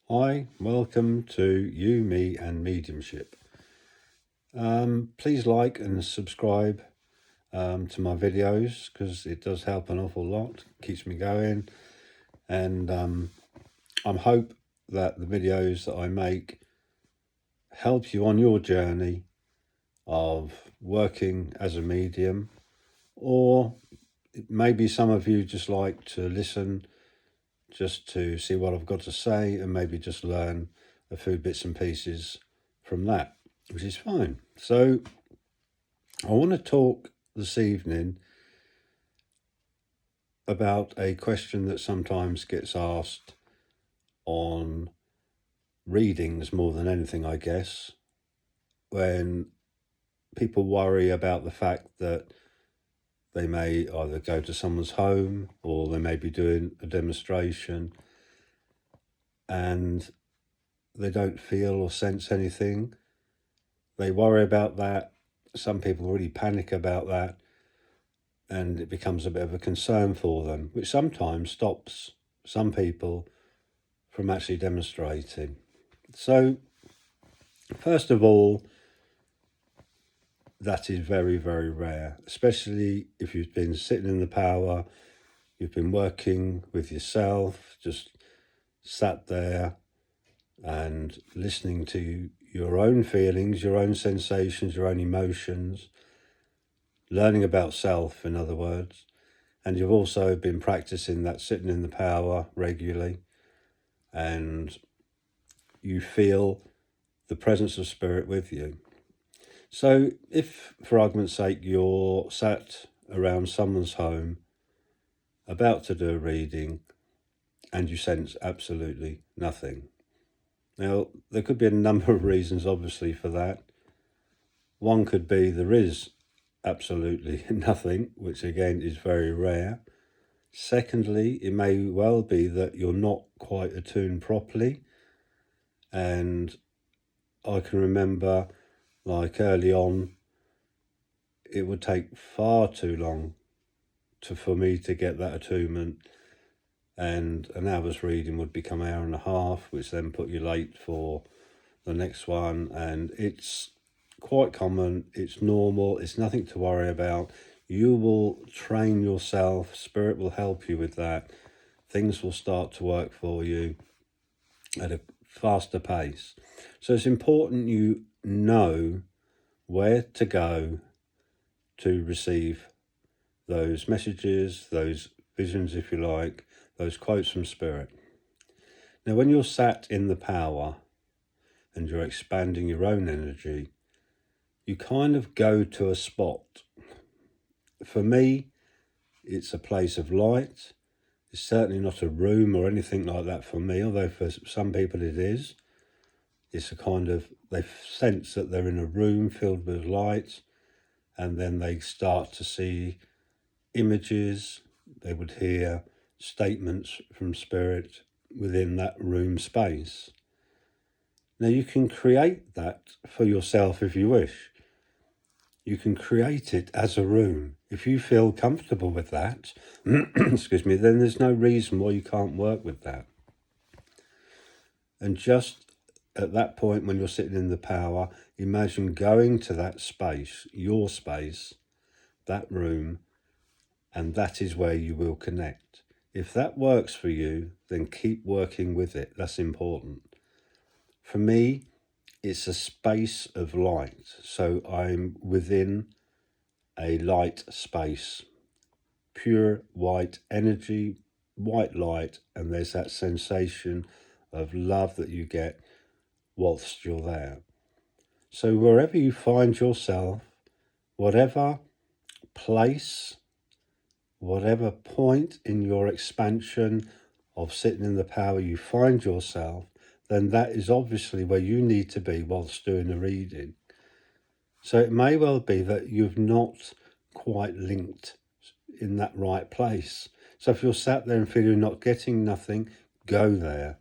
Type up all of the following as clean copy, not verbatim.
Hi, welcome to You, Me and Mediumship. Please like and subscribe to my videos because it does help an awful lot, keeps me going, and I hope that the videos that I make help you on your journey of working as a medium, or maybe some of you just like to listen just to see what I've got to say and maybe just learn a few bits and pieces from that, which is fine. So I want to talk this evening about a question that sometimes gets asked on readings more than anything, I guess, when people worry about the fact that they may either go to someone's home or they may be doing a demonstration and they don't feel or sense anything. They worry about that. Some people really panic about that, and it becomes a bit of a concern for them, which sometimes stops some people from actually demonstrating. So, first of all, that is very, very rare, especially if you've been sitting in the power, you've been working with yourself, just sat there and listening to your own feelings, your own sensations, your own emotions, learning about self, in other words. And you've also been practicing that sitting in the power regularly, and you feel the presence of spirit with you. So if, for argument's sake, you're sat around someone's home about to do a reading and you sense absolutely nothing. Now, there could be a number of reasons, obviously, for that. One could be there is absolutely nothing, which again is very rare. Secondly, it may well be that you're not quite attuned properly. And I can remember, like early on, it would take far too long for me to get that attunement, and an hour's reading would become an hour and a half, which then put you late for the next one. And it's quite common, it's normal, it's nothing to worry about. You will train yourself, spirit will help you with that. Things will start to work for you at a faster pace. So it's important you know where to go to receive those messages, those visions, if you like, those quotes from spirit. Now, when you're sat in the power and you're expanding your own energy, you kind of go to a spot. For me, it's a place of light. It's certainly not a room or anything like that for me, although for some people it is. It's a kind of, they sense that they're in a room filled with light, and then they start to see images. They would hear statements from spirit within that room space. Now, you can create that for yourself if you wish. You can create it as a room. If you feel comfortable with that, excuse me, then there's no reason why you can't work with that. And just at that point when you're sitting in the power, imagine going to that space, your space, that room, and that is where you will connect. If that works for you, then keep working with it. That's important. For me, it's a space of light. So I'm within a light space, pure white energy, white light, and there's that sensation of love that you get whilst you're there. So wherever you find yourself, whatever place, whatever point in your expansion of sitting in the power you find yourself, then that is obviously where you need to be whilst doing the reading. So it may well be that you've not quite linked in that right place. So if you're sat there and feel you're not getting nothing, go there.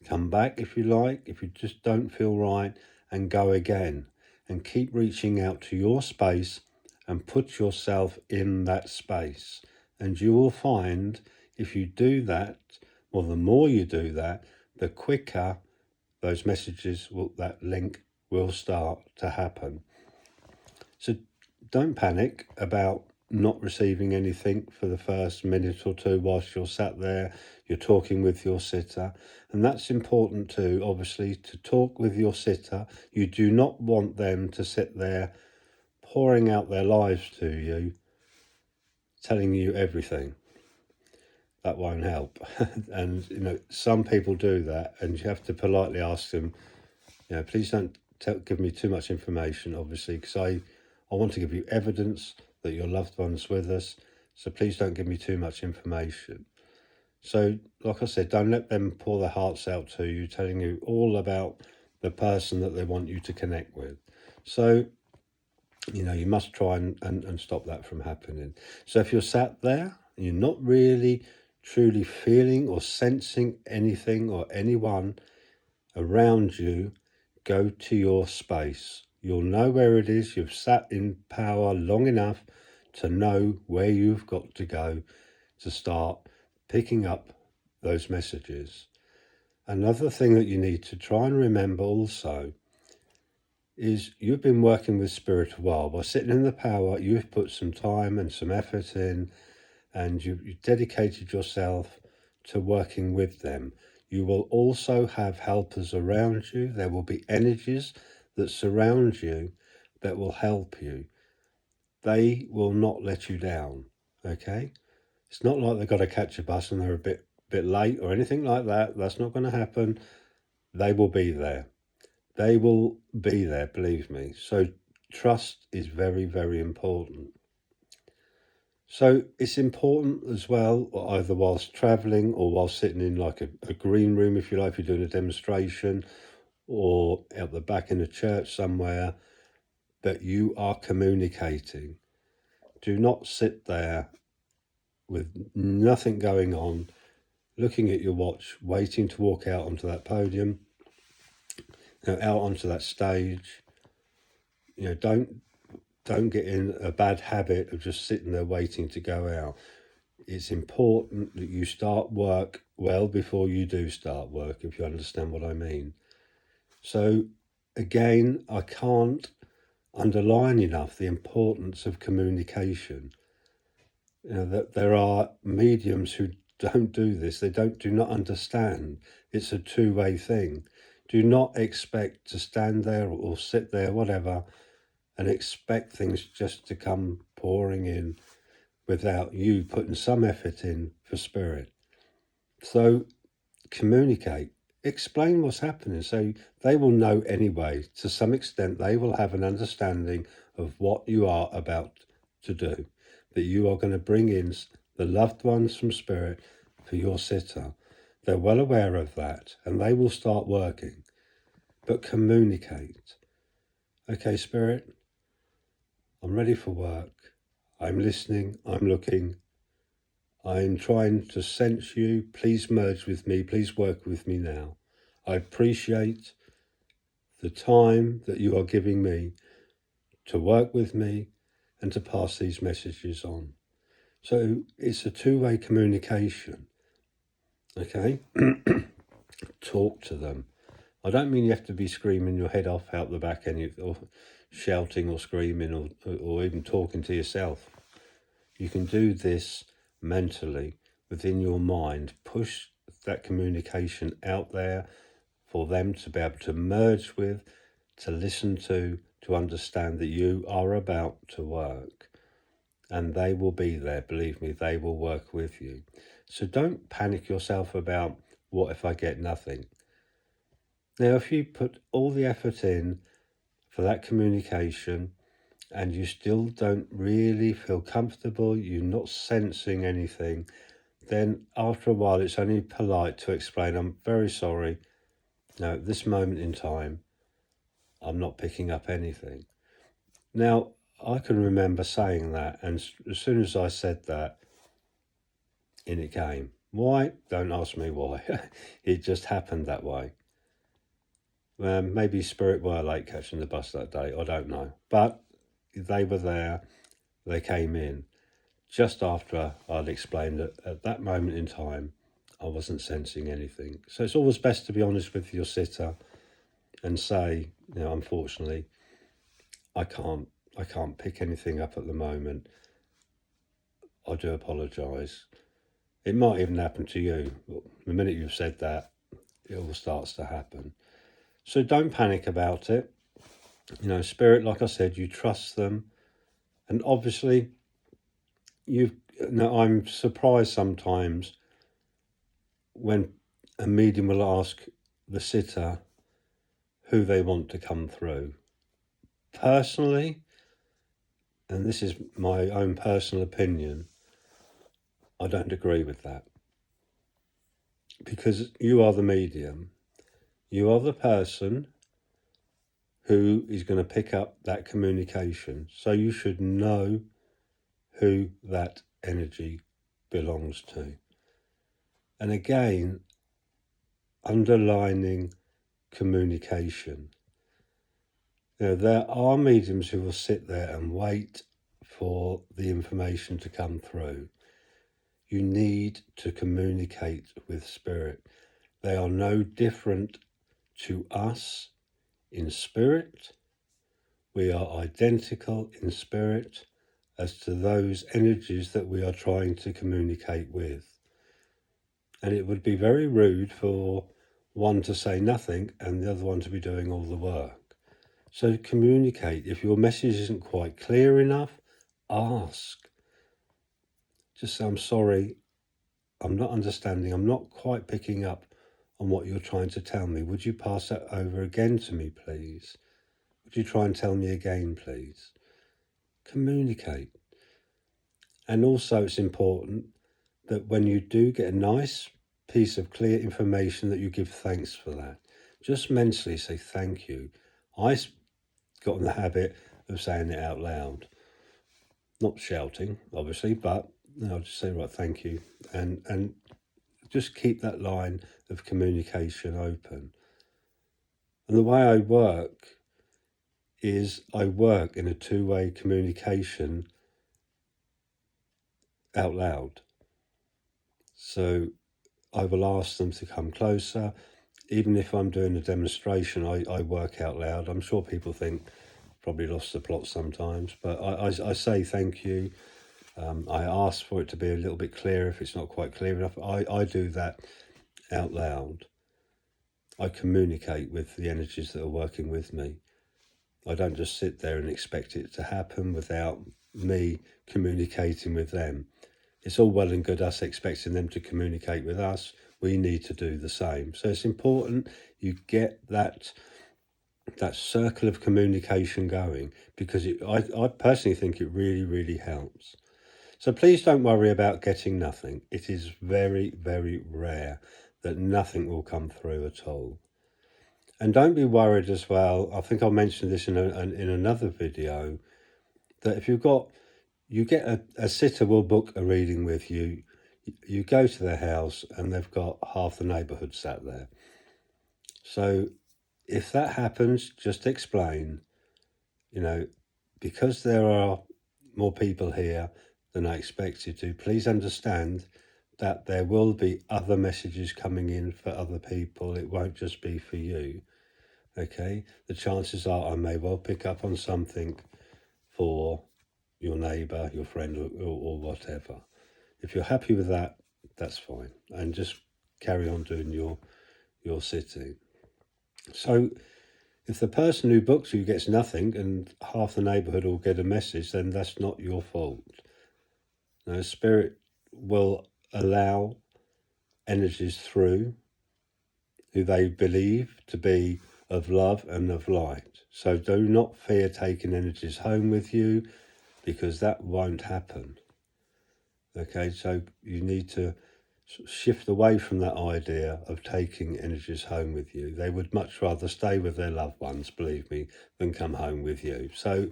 Come back if you like, if you just don't feel right, and go again. And keep reaching out to your space and put yourself in that space. And you will find if you do that, well, the more you do that, the quicker those messages that link will start to happen. So don't panic about not receiving anything for the first minute or two whilst you're sat there, you're talking with your sitter. And that's important too, obviously, to talk with your sitter. You do not want them to sit there pouring out their lives to you, telling you everything. That won't help. And, some people do that, and you have to politely ask them, please don't give me too much information, obviously, because I want to give you evidence that your loved one's with us. So please don't give me too much information. So, like I said, don't let them pour their hearts out to you, telling you all about the person that they want you to connect with. So, you must try and stop that from happening. So if you're sat there, you're not really truly feeling or sensing anything or anyone around you, go to your space. You'll know where it is. You've sat in power long enough to know where you've got to go to start picking up those messages. Another thing that you need to try and remember also is you've been working with spirit a while. By sitting in the power, you've put some time and some effort in, and you've dedicated yourself to working with them. You will also have helpers around you. There will be energies that surround you that will help you. They will not let you down, okay? It's not like they've got to catch a bus and they're a bit late or anything like that. That's not going to happen. They will be there. They will be there, believe me. So trust is very, very important. So it's important as well, either whilst travelling or while sitting in like a green room, if you like, if you're doing a demonstration, or at the back in a church somewhere, that you are communicating. Do not sit there with nothing going on, looking at your watch, waiting to walk out onto that podium, out onto that stage. Don't get in a bad habit of just sitting there waiting to go out. It's important that you start work well before you do start work, if you understand what I mean. So again, I can't underline enough the importance of communication. That there are mediums who don't do this. They do not understand. It's a two-way thing. Do not expect to stand there or sit there, whatever, and expect things just to come pouring in without you putting some effort in for spirit. So communicate, explain what's happening, so they will know anyway. To some extent, they will have an understanding of what you are about to do, that you are going to bring in the loved ones from spirit for your sitter. They're well aware of that, and they will start working. But communicate. Okay, spirit, I'm ready for work. I'm listening, I'm looking, I'm trying to sense you. Please merge with me, please work with me now. I appreciate the time that you are giving me to work with me and to pass these messages on. So it's a two-way communication, okay? Talk to them. I don't mean you have to be screaming your head off out the back end, or shouting or screaming or even talking to yourself. You can do this mentally within your mind. Push that communication out there for them to be able to merge with, to listen to understand that you are about to work. And they will be there, believe me, they will work with you. So don't panic yourself about, what if I get nothing? Now, if you put all the effort in for that communication and you still don't really feel comfortable, you're not sensing anything, then after a while it's only polite to explain, I'm very sorry. Now, at this moment in time, I'm not picking up anything. Now, I can remember saying that, and as soon as I said that, in it came. Why? Don't ask me why. It just happened that way. Maybe spirit were late catching the bus that day, I don't know. But they were there, they came in. Just after I'd explained that at that moment in time, I wasn't sensing anything. So it's always best to be honest with your sitter and say, unfortunately, I can't pick anything up at the moment. I do apologise. It might even happen to you. The minute you've said that, it all starts to happen. So don't panic about it. Spirit, like I said, you trust them. And obviously, I'm surprised sometimes when a medium will ask the sitter who they want to come through. Personally, and this is my own personal opinion, I don't agree with that. Because you are the medium. You are the person who is going to pick up that communication. So you should know who that energy belongs to. And again, underlining communication. There are mediums who will sit there and wait for the information to come through. You need to communicate with spirit. They are no different to us in spirit. We are identical in spirit as to those energies that we are trying to communicate with. And it would be very rude for one to say nothing and the other one to be doing all the work. So communicate. If your message isn't quite clear enough, ask. Just say, I'm sorry, I'm not understanding, I'm not quite picking up on what you're trying to tell me. Would you pass that over again to me, please? Would you try and tell me again, please? Communicate. And also it's important that when you do get a nice piece of clear information, that you give thanks for that. Just mentally say thank you. I got in the habit of saying it out loud. Not shouting, obviously, but I'll just say, right, thank you. And just keep that line of communication open. And the way I work is I work in a two-way communication out loud. So I will ask them to come closer. Even if I'm doing a demonstration, I work out loud. I'm sure people think probably lost the plot sometimes, but I say thank you. I ask for it to be a little bit clearer if it's not quite clear enough. I do that out loud. I communicate with the energies that are working with me. I don't just sit there and expect it to happen without me communicating with them. It's all well and good us expecting them to communicate with us. We need to do the same. So it's important you get that circle of communication going, because I personally think it really, really helps. So please don't worry about getting nothing. It is very, very rare that nothing will come through at all. And don't be worried as well. I think I mentioned this in another video, that if you get a sitter will book a reading with you. You go to their house and they've got half the neighbourhood sat there. So if that happens, just explain, because there are more people here than I expected to, please understand that there will be other messages coming in for other people. It won't just be for you. Okay? The chances are I may well pick up on something for your neighbour, your friend, or whatever. If you're happy with that, that's fine. And just carry on doing your sitting. So if the person who books you gets nothing and half the neighbourhood will get a message, then that's not your fault. Now, Spirit will allow energies through who they believe to be of love and of light. So do not fear taking energies home with you, because that won't happen. Okay, so you need to shift away from that idea of taking energies home with you. They would much rather stay with their loved ones, believe me, than come home with you. So,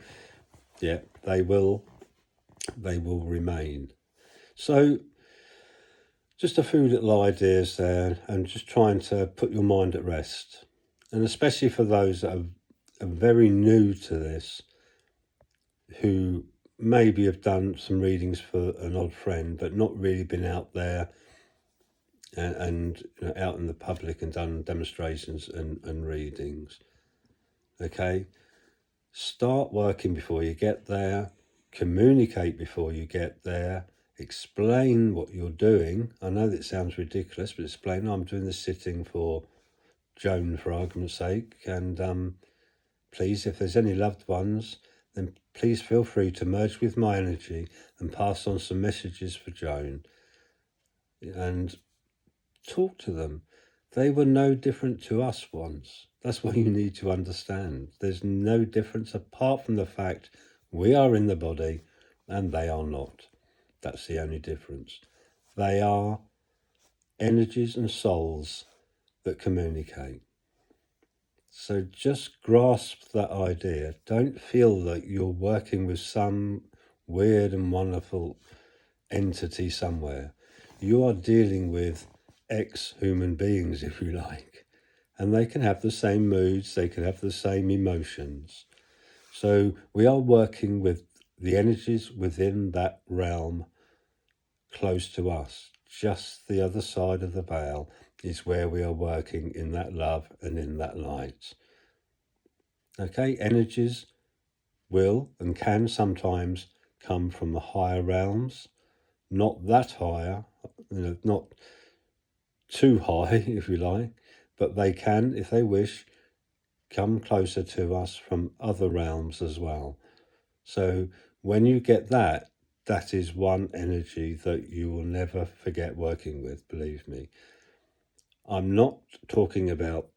yeah, they will remain. So, just a few little ideas there, and just trying to put your mind at rest. And especially for those that are very new to this, who maybe have done some readings for an odd friend, but not really been out there and out in the public and done demonstrations and readings. Okay, start working before you get there, communicate before you get there, explain what you're doing. I know that sounds ridiculous, but explain, I'm doing this sitting for Joan, for argument's sake, and please, if there's any loved ones, then please feel free to merge with my energy and pass on some messages for Joan and talk to them. They were no different to us once. That's what you need to understand. There's no difference apart from the fact we are in the body and they are not. That's the only difference. They are energies and souls that communicate. So just grasp that idea. Don't feel that you're working with some weird and wonderful entity somewhere. You are dealing with ex-human beings, if you like, and they can have the same moods, they can have the same emotions. So we are working with the energies within that realm close to us. Just the other side of the veil is where we are working in that love and in that light. Okay, energies will and can sometimes come from the higher realms, not that higher, not too high, if you like, but they can, if they wish, come closer to us from other realms as well. So when you get that, that is one energy that you will never forget working with, believe me. I'm not talking about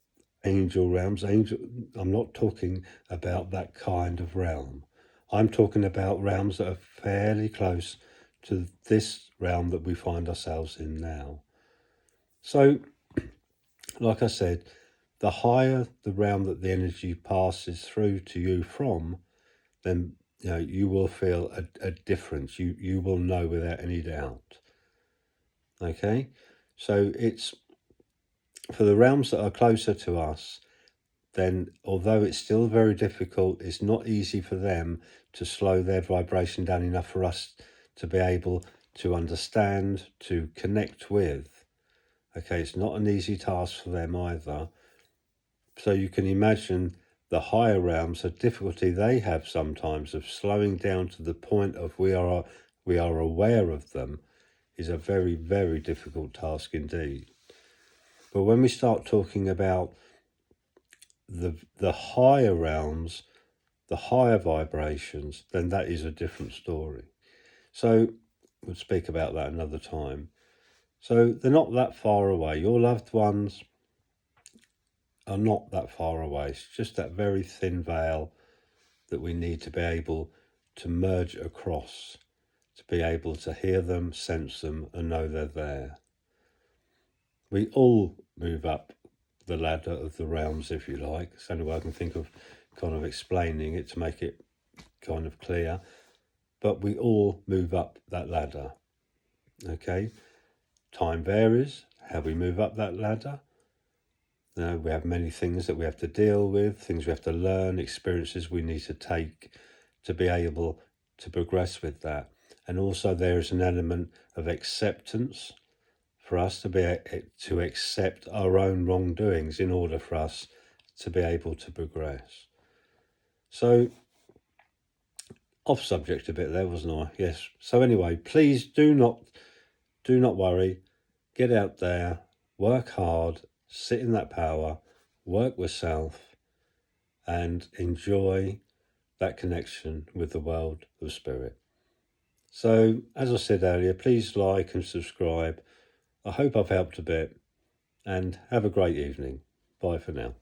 angel realms. I'm not talking about that kind of realm. I'm talking about realms that are fairly close to this realm that we find ourselves in now. So, like I said, the higher the realm that the energy passes through to you from, then you will feel a difference. You will know without any doubt. Okay, so it's for the realms that are closer to us. Then, although it's still very difficult, it's not easy for them to slow their vibration down enough for us to be able to understand, to connect with. Okay, it's not an easy task for them either. So you can imagine the higher realms, the difficulty they have sometimes of slowing down to the point of we are aware of them is a very, very difficult task indeed. But when we start talking about the higher realms, the higher vibrations, then that is a different story. So we'll speak about that another time. So they're not that far away. Your loved ones are not that far away. It's just that very thin veil that we need to be able to merge across, to be able to hear them, sense them, and know they're there. We all move up the ladder of the realms, if you like. It's the only way I can think of kind of explaining it to make it kind of clear. But we all move up that ladder. Okay? Time varies, how we move up that ladder. We have many things that we have to deal with, things we have to learn, experiences we need to take to be able to progress with that. And also there is an element of acceptance for us to be to accept our own wrongdoings in order for us to be able to progress. So, off subject a bit there, wasn't I? Yes. So anyway, please do not worry. Get out there, work hard, sit in that power, work with self, and enjoy that connection with the world of spirit. So, as I said earlier, please like and subscribe. I hope I've helped a bit, and have a great evening. Bye for now.